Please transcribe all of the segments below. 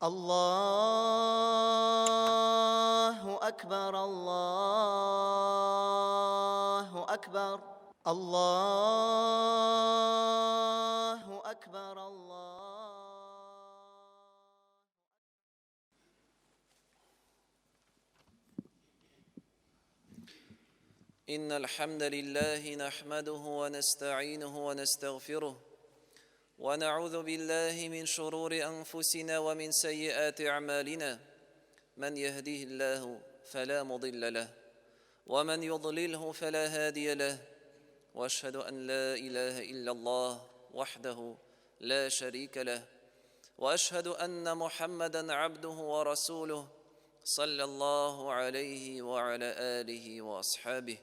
الله أكبر الله أكبر الله أكبر إن الحمد لله نحمده ونستعينه ونستغفره ونعوذ بالله من شرور أنفسنا ومن سيئات أعمالنا من يهديه الله فلا مضل له ومن يضلله فلا هادي له وأشهد أن لا إله إلا الله وحده لا شريك له وأشهد أن محمدًا عبده ورسوله صلى الله عليه وعلى آله وأصحابه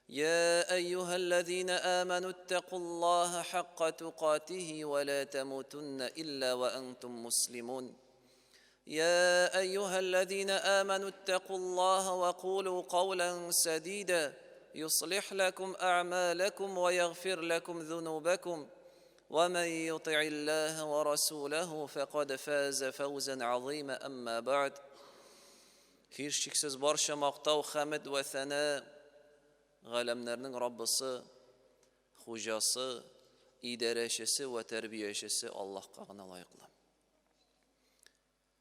يا أيها الذين آمنوا اتقوا الله حق تقاته ولا تموتن إلا وأنتم مسلمون يا أيها الذين آمنوا اتقوا الله وقولوا قولا سديدا يصلح لكم أعمالكم ويغفر لكم ذنوبكم ومن يطع الله ورسوله فقد فاز فوزا عظيما أما بعد Hiç barcha maqtov, hamd va sana g'alamlarning Robbisi, xo'jasi, idarachisi va tarbiyachisi Allohga loyiqli.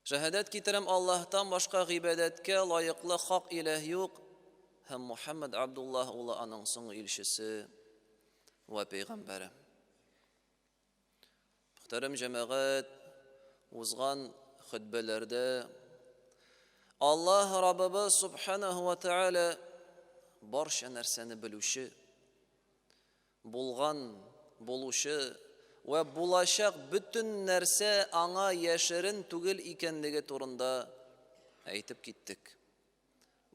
Shahodat keltiram Allohdan boshqa ibodatga loyiqli haq iloh yo'q. Ham Muhammad Abdulloh o'g'li aning so'ng elchisi va payg'ambari. Muhtaram jamoat, o'zgan xutbalarda Allah Rabbimiz subhanahu va taala barcha narsani biluvchi, bo'lgan, bo'luvchi va bo'lashaq bütün narsa аңа yashirin tugil ekanligi турында aytib ketdik.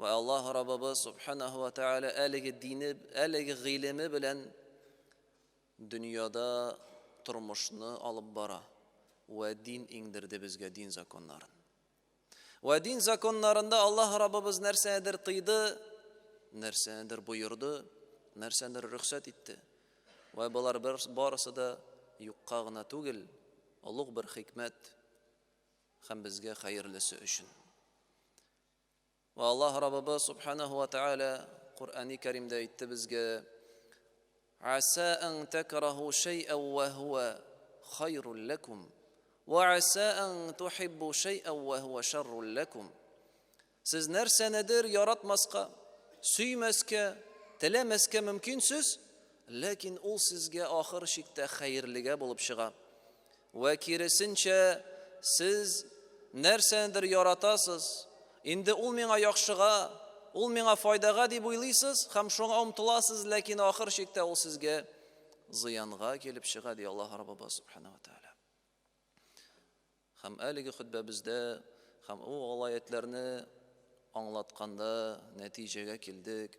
Va Alloh Rabbimiz subhanahu va taala әлеге dini, әлеге g'ilmi bilan dunyoda turmushni olib bora va din ingdirdi bizga din zakonlarini. Va din zakonlarında Allah Rabbimiz narsadir tıydı, narsadir buyurdu, narsadir ruxsat etdi. Va bular barisi da yuqqa g'ina tugil, ulug' bir hikmat ham bizga xayrlisi uchun. Va Allah Rabbimiz subhanahu va taala Qur'oni Karimda aytdi bizga: "Asa an takrahu shay'an wa huwa khayrun lakum." وَعَسَىٰ أَن تُحِبُّوا شَيْئًا وَهُوَ شَرٌّ لَكُمْ. Siz narsanidir yaratmasqa, suymasqa, tilamasqa mumkinsiz, lekin u sizga oxir shikda xayrliga bo'lib chiqa. Va kirisincha siz narsanidir yaratasiz, endi u menga yaxshiga, u menga foydaga deb o'ylaysiz, ham shunga umtilasiz, lekin oxir shikda u sizga ziyonga kelib chiqa, deydi Alloh Rabbimiz subhanahu va taala. Ham әлеге xutba bizdə, ham o ayətlərini anlatqanda nəticəyə keldik.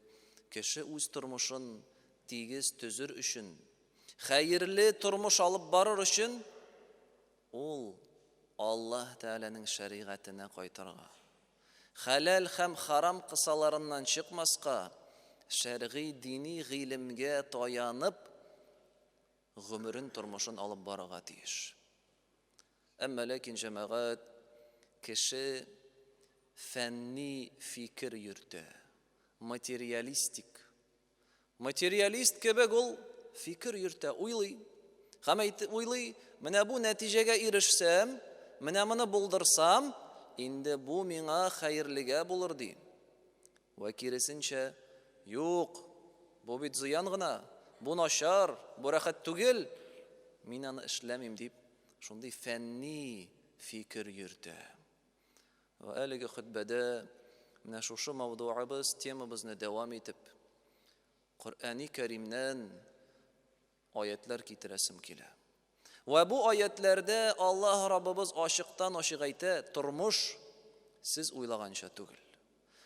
Kişi öz turmuşun tegiz tüzür üçün, xeyirli turmuş alıb barır üçün, ol Allah Teala'nın şəriətinə qaytarğa. Halal ham haram qısalarından çıxmasqa, şər'i dini g'ilimga tayanıb, gümürün turmuşun alıb barığa deyiş. Ama lakin cemaat kişi fenni fikir yürütü, materyalist kebek ol fikir yürütü, uylay, mene bu neticeye erişsem, mene bunu buldursam, indi bu mina hayırlıga bulur deyin. Ve kirisince, yok, bu bit ziyan gına, bu naşar, bu rahat tugil, minanı işlemim deyip, şunday fenni fikir yürütü. Ve әлеге xutbada mana şu mavduimiz, temamizni davom etib, Qur'oni Karimdan oyatlar keltirasim kelar. Va bu oyatlarda Alloh Rabbimiz oshiqdan oshiq ayta, turmush siz o'ylagancha tugil.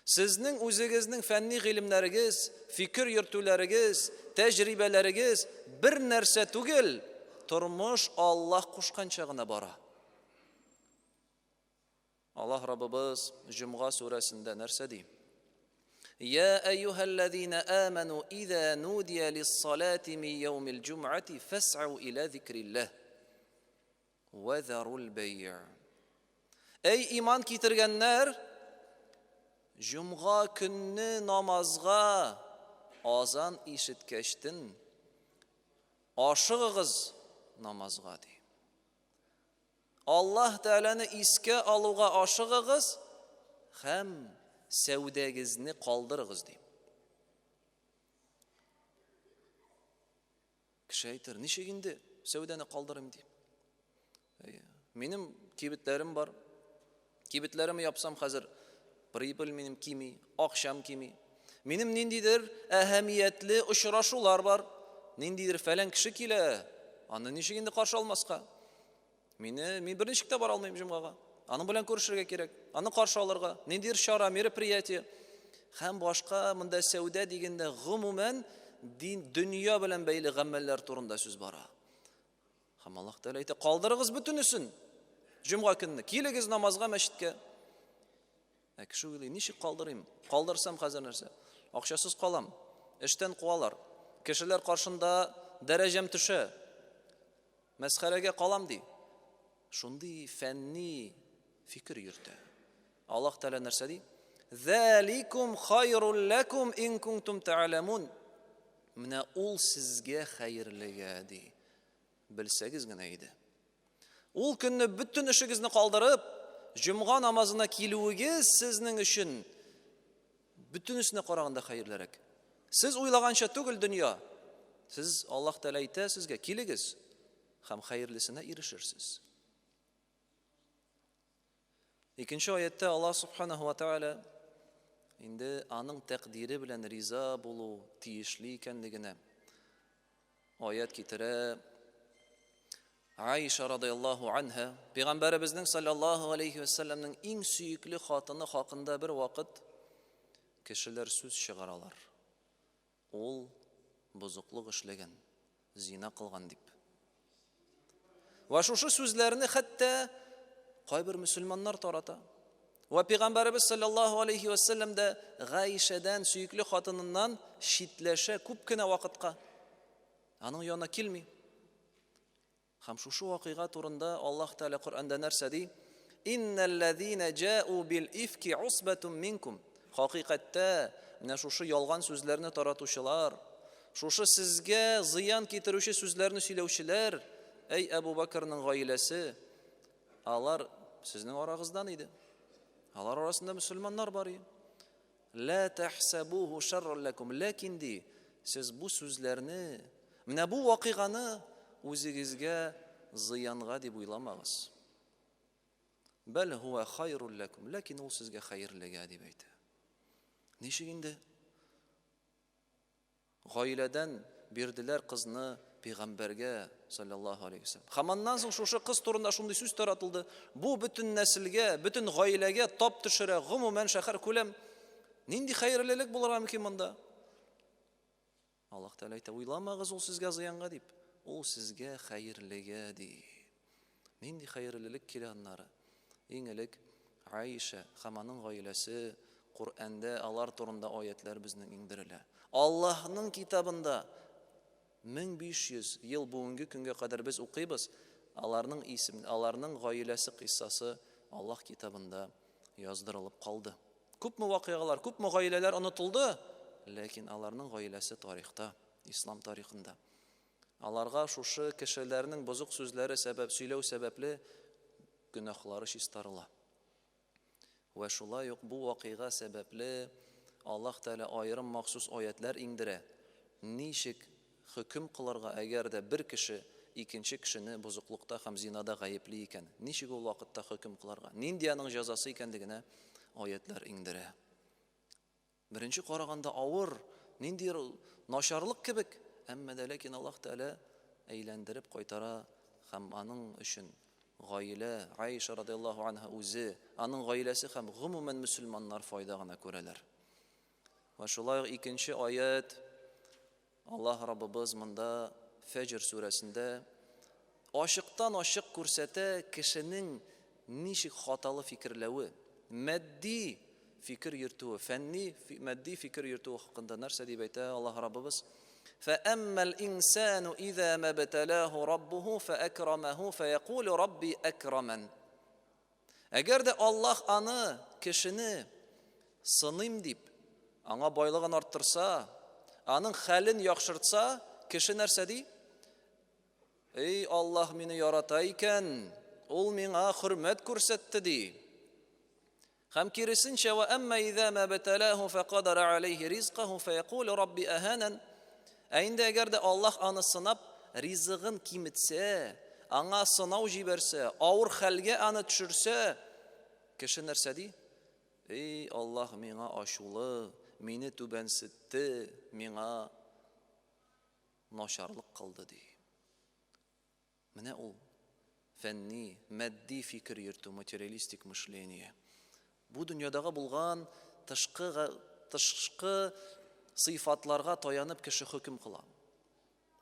Sizning o'zingizning fanni ilmlarigiz, fikr yurtularingiz, tajribalaringiz bir narsa tugil. Turmush Allah qo'shqanchagina bora. Allah Rabbimiz Jum'a surasida narsa deydi. Ya ayyuhallazina amanu idza nudiya lis-salati min yawmil jum'ati fas'u ila zikrillah wa dharul bay'. Ey iman китергәннәр, җомга көнне намазга азан ишеткәчтен ашыгыгыз намазга ди. Аллаһ Тәгаләне искә алуга ашыгыгыз һәм сәүдәгезне калдырыгыз ди. Кеше әйтер, ничек инде сәүдәне калдырыйм ди. Минем кибетләрем бар. Кибетләремне япсам хәзер прибыль минем кими, акчам кими. Минем ниндидер әһәмиятле очрашулар бар. Ниндидер фәлән кеше килә. Аны ничек инде каршы алмаска? Мин берничек тә бара алмыйм җомгага. Аның белән күрешергә кирәк. Аны каршы алырга. Ниндидер чара, мероприятие. Һәм башка монда сәүдә дигәндә гомумән дөнья белән бәйле гамәлләр турында сүз бара. Һәм Аллаһ Тәгалә әйтә, калдырыгыз бөтенесен. Җомга көнне килегез намазга мәчеткә. Кеше уйлый, ничек калдырыйм? Калдырсам хәзер нәрсә? Акчасыз калам. Эштән куалар. Кешеләр каршында дәрәҗәм төшә. Мәсхәрәгә калам ди. Шундый фәнни фикер йөртә. Аллаһ Тәгалә нәрсә ди? Заликум хайрул лакум ин кунтум та'ламун. Менә ул сезгә хәерлегә ди. Белсәгез генә иде. Ул көнне бүтән эшегезне калдырып, җомга намазына килүегез сезнең өчен бүтәнесенә караганда хәерлерәк. Сез уйлаганча түгел дөнья. Сез Аллаһ Тәгалә әйтә сезгә килегез һәм хәерлесенә ирешерсез. Икенче аятта Аллаһ Субханаһу ва Тәгалә инде аның тәкъдире белән риза булу тиешле икәнлегенә аят китерә. Айша радиллаһу анха, Пәйгамбәребезнең саллаллаһу алейхи ва салламның иң сөекле хатыны хакында бер вакыт кешеләр сүз чыгаралар. Ул бузыклык эшләгән, зина кылган дип. Ва шушы сүзләрне хәтта кайбер мөселманнар тарата. Ва Пәйгамбәребез саллаллаһу алейхи ва саллям да Гайшадан сөекле хатыныннан шитләшә күп кенә вакытка. Аның янына килми. Һәм шушы вакыйга турында Аллаһ Тәгалә Коръәндә нәрсә ди? Инналлазина җаъу бил ифки усбатун минкум. Хакыйкатьтә менә шушы ялган сүзләрне таратучылар, шушы сезгә зыян китерүче сүзләрне сөйләүчеләр, эй Әбу Бәкрның гаиләсе, алар сезнең арагыздан иде. Алар арасында мөселманнар бар иде. Ла тахсабуху шарран лакум, ләкин ди, сез бу сүзләрне, менә бу вакыйганы үзегезгә зыянга дип уйламагыз. Бәл хуа хайрул лакум, ләкин ул сезгә хәерлегә дип әйтә. Ничек инде? Гаиләдән бирделәр кызны Пәйгамбәргә саллаллаһу алейхи ва саллям. Хаманнан соң шушы кыз турында шундый сүз таратылды. Бу бөтен нәселгә, бөтен гаиләгә тап төшерә, гомумән шәһәр күләм. Нинди хәерлелек булырга мөмкин монда? Аллаһ Тәгалә әйтә, уйламагыз ул сезгә зыянга дип. Ул сезгә хәерлегә ди. Нинди хәерлелек килә аннары? Иң элек Айша һәм аның гаиләсе Коръәндә алар турында аятлар безнең иңдерелә. Аллаһның китабында 1500 ел бүгенге көнгә кадәр без укыйбыз. Аларның исеме, аларның гаиләсе кыссасы Аллаһ китабында яздырылып калды. Күпме вакыйгалар, күпме гаиләләр онытылды, ләкин аларның гаиләсе тарихта, ислам тарихында. Аларга шушы кешеләрнең бозык сүзләре сәбәп, сөйләү сәбәпле гөнаһлары чистарыла. Ва шулай ук бу вакыйга сәбәпле Аллаһ Тәгалә аерым махсус аятлар иңдерә. Ничек хөкем кылырга әгәр дә бер кеше икенче кешене бозыклыкта һәм зинада гаепле икән, ничек ул вакытта хөкем кылырга? Нинди аның җәзасы икәнлегенә аятлар иңдерә. Беренче караганда авыр, нинди начарлык кебек, әмма дә ләкин Аллаһ Тәгалә әйләндереп кайтара һәм аның өчен гаилә, Айша радиллаһу анха үзе, аның гаиләсе һәм гомумән мөселманнар файда гына күрәләр. Ва шулай икенче аят Аллаһ Раббыбыз монда Фәҗр сүрәсендә ашыктан ашык күрсәтә кешенең ничек хаталы фикерләве, матди фикер йөртүе, фәнни матди фикер йөртүе хакында нәрсә дип әйтә Аллаһ Раббыбыз? فأما الإنسان إذا ما ابتلاه ربه فأكرمه فيقول ربي أكرمن Әгәр дә Аллаһ аны, кешене сыным дип, аңа байлыгын арттырса, аның хәлен яхшыртса, кеше нәрсә ди? Эй, Аллаһ мине ярата икән, ул миңа хөрмәт күрсәтте ди. Һәм киресенчә, ва амма иза ма баталаху фaqadara алейхи ризқаху фаяқулу рабби аһанан. Инде әгәр дә Аллаһ аны сынап, ризыгын киметсә, аңа сынау җибәрсә, авыр хәлгә аны төшерсә, кеше нәрсә ди? Эй, Аллаһ миңа ачулы, мине түбәнсетте, миңа начарлык кылды ди. Менә ул фәнни, матди фикер йөртү, материалистик мышление. Бу дөньядагы булган тышкы сыйфатларга таянып кеше хөкем кыла.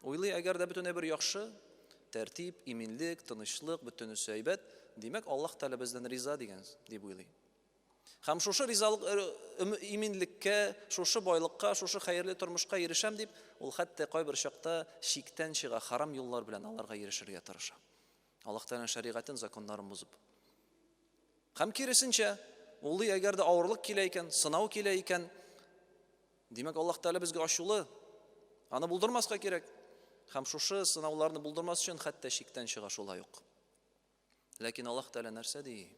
Уйлый, әгәр дә бөтенләй бер яхшы, тәртип, иминлек, тынычлык, бөтенесе әйбәт, димәк Аллаһ Тәгалә бездән риза дигән дип уйлый. Һәм шушы ризалык, иминлеккә, шушы байлыкка, шушы хәерле тормышка ирешәм дип, ул хәтта кайбер чакта шиктән чыга, харам юллар белән аларга ирешергә тырыша. Аллаһ Тәгалә шәригатен, законнарын бузып. Һәм киресенчә, ул әгәр дә авырлык килә икән, сынау килә икән, димәк Аллаһ Тәгалә безгә ачулы, аны булдырмаска кирәк. Һәм шушы сынауларны булдырмас өчен хәтта шиктән чыга шулай ук. Ләкин Аллаһ Тәгалә нәрсә ди?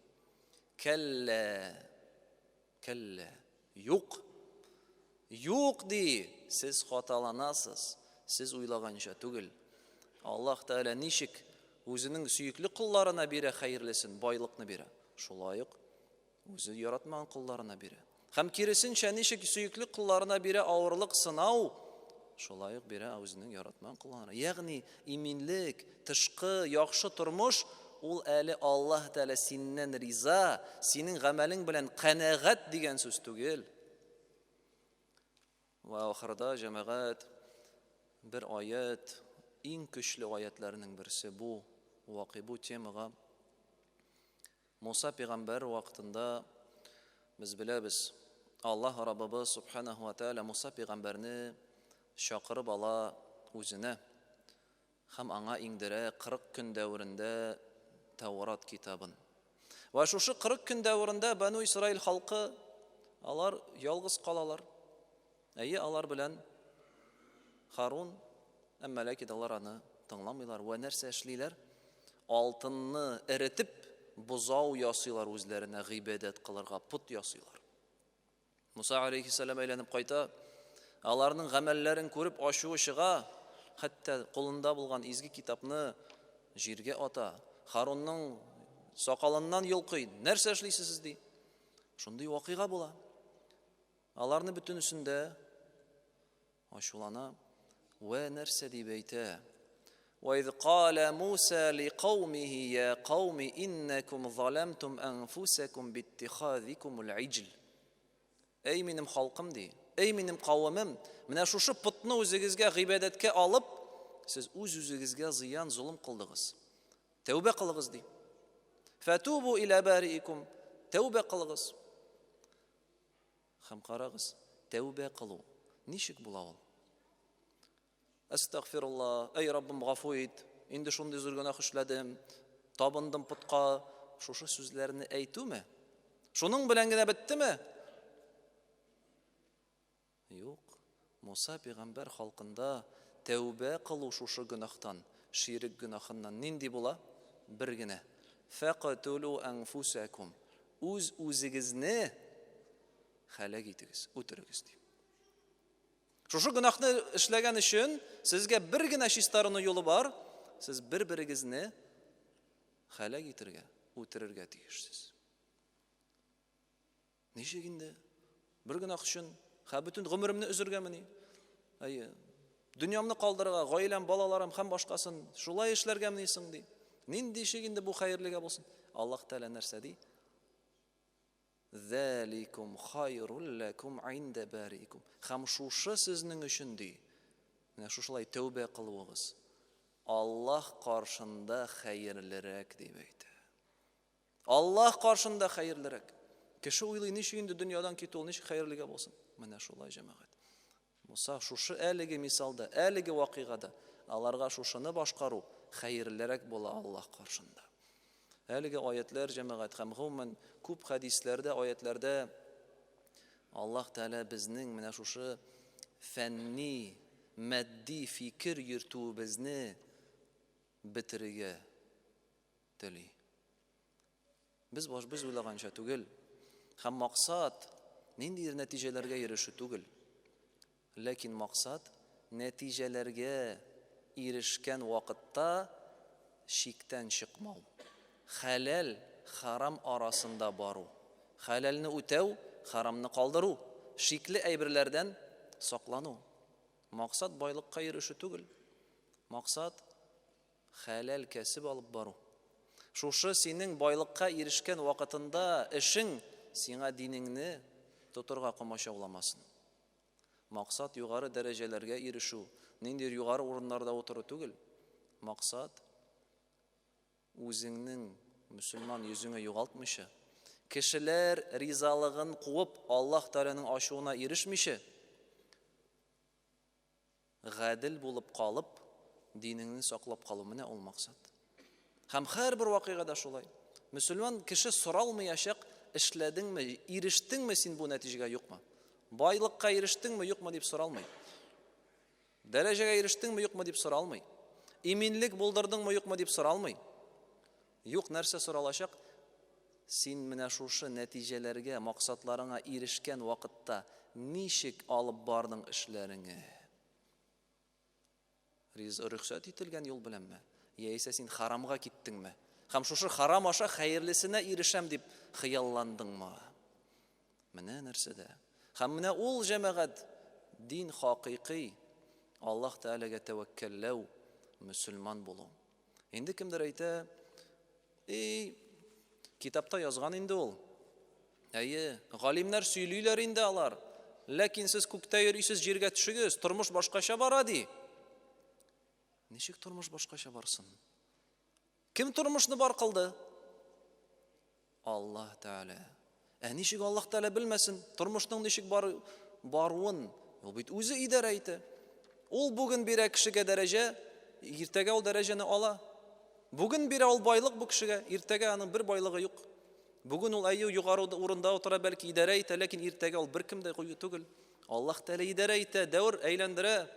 Кәллә, юк. Юк ди, сез хаталанасыз, сез уйлаганча түгел. Аллаһ Тәгалә ничек үзенең сөекле кулларына бирә хәерлесен, байлыкны бирә. Шулай ук үзе яратмаган кулларына бирә. Һәм киресенчә ничек сөекле кулларына бирә авырлык, сынау, шулай ук бирә үзенең яратмаган кулларына. Ягъни иминлек, тышкы, яхшы тормыш ул әле Аллаһ Тәгалә синнән риза, синең гамәлең белән канәгать дигән сүз түгел. Ва ахырда җәмәгать бер аят, иң көчле аятларның берсе бу, вакыйбу темага. Муса пәйгамбәр вакытында без беләбез, Аллаһ Раббыбыз Субханаһу ва Тәгалә Муса пәйгамбәрне чакырып ала үзенә һәм аңа иңдерә 40 көн дәврендә Таурат китабын. Ва шушы 40 көн дәврендә Бану Исраил халкы алар ялгыз калалар. Әйе, алар белән Харун, әмма ләкин алар аны тыңламыйлар. Ва нәрсә эшлиләр? Алтынны эретеп, бузау ясыйлар үзләренә гыйбадәт кылырга, пут ясыйлар. Муса алейхиссалам әйләнеп кайта, аларның гамәлләрен күреп ачуы чыга, хәтта кулында булган изге китапны җиргә ата. Харунның сакалыннан йолкый. Нәрсә эшлисез ди? Шундый вакыйга була. Аларны бөтенесендә ачулана ва нәрсә дип әйтә. وإذ قال موسى لقومه يا قوم إنكم ظلمتم أنفسكم باتخاذكم العجل. Эй минем халкым ди, эй минем кавымым, менә шушы путны үзегезгә гыйбадәткә алып, сез үз-үзегезгә зыян, зулым кылдыгыз. Тәүбә кылыгыз ди. Фатубу иля бариикум, тәүбә кылыгыз. Һәм карагыз, тәүбә кылу ничек була ул? Астагфирулла, эй Раббым гафу ит, инде шундый зур гынах эшләдем, табындым путка, шушы сүзләрне әйтүме? Шуның белән генә биттеме? Юк. Муса пәйгамбәр халкында тәүбә кылу шушы гынахтан, ширк гынахыннан нинди була? Бер генә. Фaqatulu anfusakum. Үз-үзегезне халак итегез, үтерегез ди. Шушы гынахны эшләгән өчен сезгә бер генә чистарыны юлы бар, сез бер-берегезне халак итәргә, үтерергә тиешсез. Ничек инде? Бер гынах өчен бөтен гомеремне үзергәмени? Әйе. Дөньямны калдырырга, гаиләм, балаларым һәм башкасын шулай эшләргәмени соң ди. Нинди шик инде бу хәерлегә булсын? Аллаһ Тәгалә нәрсә ди? Заликум хайрул лакум инда барикум. Һәм шушы сезнең өчен ди. Менә шушылай тәүбә кылуыгыз Аллаһ каршында хәерлерәк дип әйтә. Аллаһ каршында хәерлерәк. Кеше уйлый, ничек инде дөньядан китү ул ничек хәерлегә булсын? Менә шулай җәмәгать. Муса шушы әлеге мисалда, әлеге вакыйгада аларга шушыны башкару хәерлерәк була Аллаһ каршында. Әлеге аятлар җәмәгать һәм гомумән күп хадисләрдә, аятләрдә Аллаһ Тәала безнең менә шушы фәнни, матди фикер йөртүебезне бетерергә тели. Без уйлаганча түгел. Һәм максат нинди нәтиҗәләргә ирешү түгел. Ләкин максат нәтиҗәләргә ирешкән вакытта шиктән чыкмау. Хәләл, харам арасында бару. Хәләлне үтәү, харамны калдыру. Шикле әйберләрдән саклану. Максат байлыкка ирешү түгел. Максат хәләл кәсеп алып бару. Шушы синең байлыкка ирешкән вакытында эшең сиңа динеңне тотырга комачауламасын. Максат югары дәрәҗәләргә ирешү, нинди югары урыннарда утыру түгел. Максат үзеңнең мөселман йөзеңә югалтмыйча, кешеләр ризалыгын куып Аллаһ Тәгаләнең ачуына ирешмичә, гадел булып калып, динеңне саклап калу менә ул максат. Һәм һәрбер вакыйгада шулай. Мөселман кеше соралмыячак, эшләдеңме, ирештеңме син бу нәтиҗәгә юкмы? Байлыкка ирештеңме, юкмы дип соралмый. Дәрәҗәгә ирештеңме, юкмы дип соралмый. Иминлек булдырдыңмы, юкмы дип соралмый. Юк, нәрсә соралачак? Син менә шушы нәтиҗәләргә, максатларыңа ирешкән вакытта ничек алып бардың эшләреңне? Рөхсәт ителгән юл беләнме? Яисә син харамга киттеңме? Һәм шушы харам аша хәерлесенә ирешәм дип хыялландыңмы? Менә нәрсәдә. Һәм менә ул җәмәгать дин хакыйкый, Аллаһ Тәгаләгә тәвәккәлләү, мөселман булу. Инде кемдер әйтә, китапта язган инде ул. Галимнәр сөйлиләр инде алар. Ләкин сез күктә йөрисез, җиргә төшегез, тормыш башкача бара ди. Ничек тормыш башкача барсын? Кем тормышны бар кылды? Аллаһ Тәгалә. Ничек Аллаһ Тәгалә белмәсен? Тормышның ничек баруын? Ул бит үзе идарә итә. Ул бүген бирә кешегә дәрәҗә, иртәгә ул дәрәҗәне ала. Бүген бирә ул байлык бу кешегә, иртәгә аның бер байлыгы юк. Бүген ул югары урында утыра, бәлки идарә итә, ләкин иртәгә ул бер кем дә түгел. Аллаһ Тәгалә идарә итә, дәвр әйләндерә.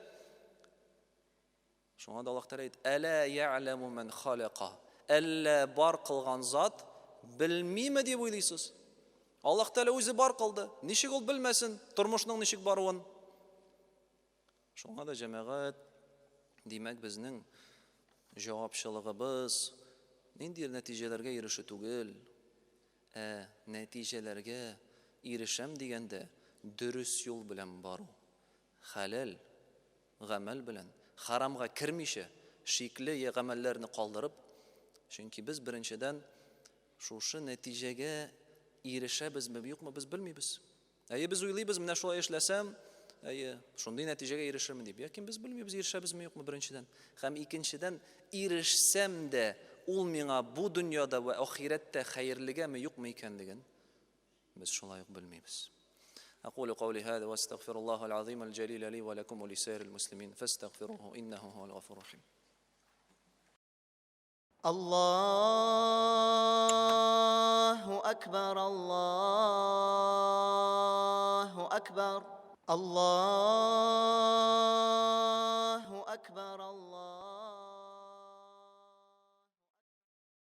Шуңа да Аллаһ Тәгалә әйтә: "Әлә я'ламу ман халаqa". Әллә бар кылган зат белмиме дип уйлыйсыз? Аллаһ Тәгалә үзе бар кылды. Ничек ул белмәсен тормышның ничек баруын? Шуңа да җәмәгать, димәк безнең җавапчылыгыбыз нинди нәтиҗәләргә ирешү түгел, нәтиҗәләргә ирешәм дигәндә дөрес юл белән бару. Хәләл гамәл белән, харамга кирмичә, шикле гамәлләрне калдырып, чөнки без беренчедән шушы нәтиҗәгә ирешәбезме, юкмы без белмибез. Без уйлыйбыз, менә шулай эшләсәм, шундый нәтиҗәгә ирешермен дип. Ләкин без белмибез, ирешәбезме, юкмы беренчедән. Һәм икенчедән, ирешсәм дә ул миңа бу дөньяда ва ахирәттә хәерлегәме, юкмы икәнлеген без шулай ук белмибез. أقول قولي هذا واستغفر الله العظيم الجليل لي ولكم ولسائر المسلمين فاستغفروه إنه هو الغفور الرحيم. الله أكبر الله أكبر الله